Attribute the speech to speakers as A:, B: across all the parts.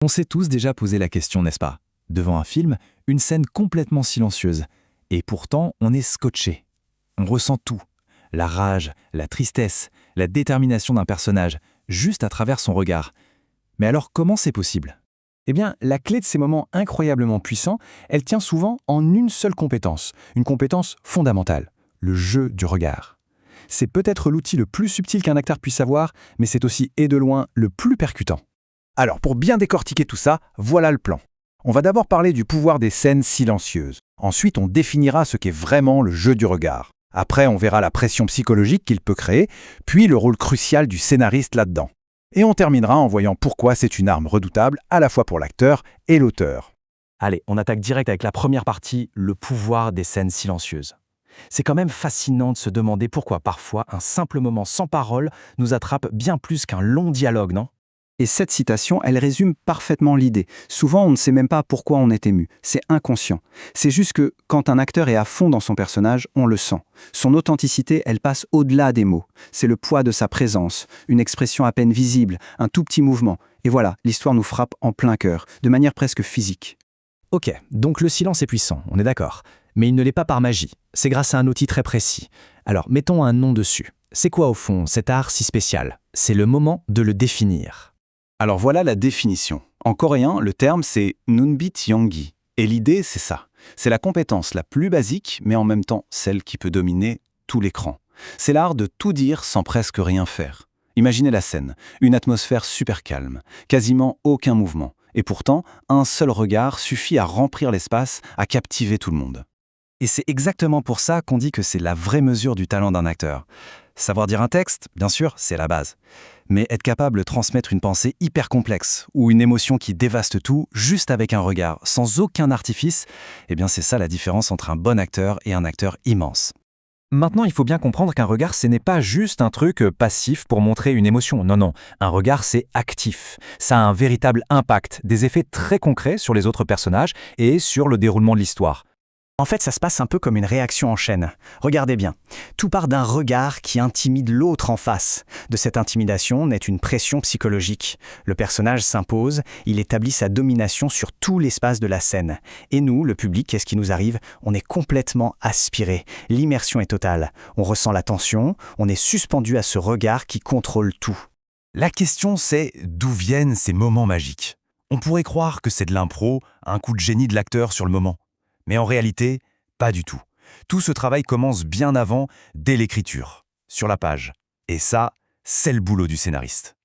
A: On s'est tous déjà posé la question, n'est-ce pas? Devant un film, une scène complètement silencieuse. Et pourtant, on est scotché. On ressent tout. La rage, la tristesse, la détermination d'un personnage, juste à travers son regard. Mais alors, comment c'est possible?
B: Eh bien, la clé de ces moments incroyablement puissants, elle tient souvent en une seule compétence, une compétence fondamentale, le jeu du regard. C'est peut-être l'outil le plus subtil qu'un acteur puisse avoir, mais c'est aussi, et de loin, le plus percutant.
C: Alors, pour bien décortiquer tout ça, voilà le plan. On va d'abord parler du pouvoir des scènes silencieuses. Ensuite, on définira ce qu'est vraiment le jeu du regard. Après, on verra la pression psychologique qu'il peut créer, puis le rôle crucial du scénariste là-dedans. Et on terminera en voyant pourquoi c'est une arme redoutable à la fois pour l'acteur et l'auteur.
D: Allez, on attaque direct avec la première partie, le pouvoir des scènes silencieuses. C'est quand même fascinant de se demander pourquoi parfois un simple moment sans parole nous attrape bien plus qu'un long dialogue, non?
E: Et cette citation, elle résume parfaitement l'idée. Souvent, on ne sait même pas pourquoi on est ému. C'est inconscient. C'est juste que, quand un acteur est à fond dans son personnage, on le sent. Son authenticité, elle passe au-delà des mots. C'est le poids de sa présence, une expression à peine visible, un tout petit mouvement. Et voilà, l'histoire nous frappe en plein cœur, de manière presque physique.
D: Ok, donc le silence est puissant, on est d'accord. Mais il ne l'est pas par magie. C'est grâce à un outil très précis. Alors, mettons un nom dessus. C'est quoi au fond, cet art si spécial? C'est le moment de le définir.
C: Alors voilà la définition. En coréen, le terme c'est Nunbit Yonggi. Et l'idée, c'est ça. C'est la compétence la plus basique, mais en même temps celle qui peut dominer tout l'écran. C'est l'art de tout dire sans presque rien faire. Imaginez la scène, une atmosphère super calme, quasiment aucun mouvement. Et pourtant, un seul regard suffit à remplir l'espace, à captiver tout le monde.
A: Et c'est exactement pour ça qu'on dit que c'est la vraie mesure du talent d'un acteur. Savoir dire un texte, bien sûr, c'est la base. Mais être capable de transmettre une pensée hyper complexe ou une émotion qui dévaste tout juste avec un regard, sans aucun artifice, eh bien c'est ça la différence entre un bon acteur et un acteur immense. Maintenant, il faut bien comprendre qu'un regard, ce n'est pas juste un truc passif pour montrer une émotion. Non, non, un regard, c'est actif. Ça a un véritable impact, des effets très concrets sur les autres personnages et sur le déroulement de l'histoire.
F: En fait, ça se passe un peu comme une réaction en chaîne. Regardez bien. Tout part d'un regard qui intimide l'autre en face. De cette intimidation naît une pression psychologique. Le personnage s'impose, il établit sa domination sur tout l'espace de la scène. Et nous, le public, qu'est-ce qui nous arrive? On est complètement aspiré. L'immersion est totale. On ressent la tension, on est suspendu à ce regard qui contrôle tout.
A: La question c'est d'où viennent ces moments magiques? On pourrait croire que c'est de l'impro, un coup de génie de l'acteur sur le moment. Mais en réalité, pas du tout. Tout ce travail commence bien avant, dès l'écriture, sur la page. Et ça, c'est le boulot du scénariste.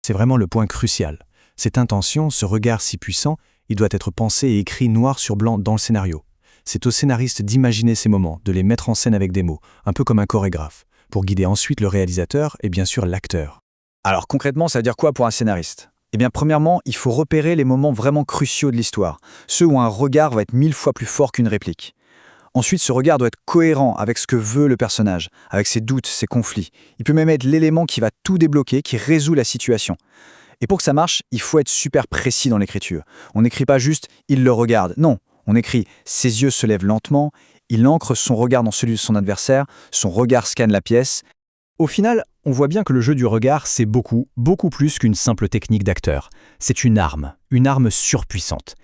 B: C'est vraiment le point crucial. Cette intention, ce regard si puissant, il doit être pensé et écrit noir sur blanc dans le scénario. C'est au scénariste d'imaginer ces moments, de les mettre en scène avec des mots, un peu comme un chorégraphe, pour guider ensuite le réalisateur et bien sûr l'acteur.
E: Alors concrètement, ça veut dire quoi pour un scénariste? Eh bien, premièrement, il faut repérer les moments vraiment cruciaux de l'histoire, ceux où un regard va être 1000 fois plus fort qu'une réplique. Ensuite, ce regard doit être cohérent avec ce que veut le personnage, avec ses doutes, ses conflits. Il peut même être l'élément qui va tout débloquer, qui résout la situation. Et pour que ça marche, il faut être super précis dans l'écriture. On n'écrit pas juste « il le regarde ». Non, on écrit « ses yeux se lèvent lentement », il ancre son regard dans celui de son adversaire, son regard scanne la pièce.
D: Au final, on voit bien que le jeu du regard, c'est beaucoup plus qu'une simple technique d'acteur. C'est une arme surpuissante.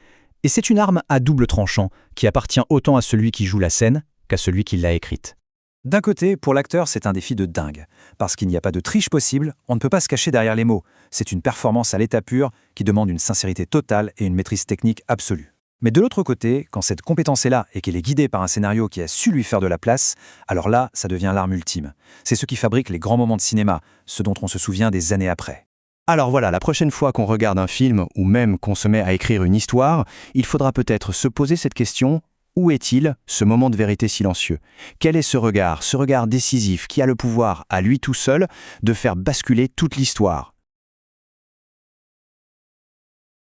D: Et c'est une arme à double tranchant, qui appartient autant à celui qui joue la scène qu'à celui qui l'a écrite.
A: D'un côté, pour l'acteur, c'est un défi de dingue. Parce qu'il n'y a pas de triche possible, on ne peut pas se cacher derrière les mots. C'est une performance à l'état pur qui demande une sincérité totale et une maîtrise technique absolue. Mais de l'autre côté, quand cette compétence est là et qu'elle est guidée par un scénario qui a su lui faire de la place, alors là, ça devient l'arme ultime. C'est ce qui fabrique les grands moments de cinéma, ceux dont on se souvient des années après.
C: Alors voilà, la prochaine fois qu'on regarde un film ou même qu'on se met à écrire une histoire, il faudra peut-être se poser cette question: où est-il, ce moment de vérité silencieux? Quel est ce regard décisif qui a le pouvoir, à lui tout seul, de faire basculer toute l'histoire,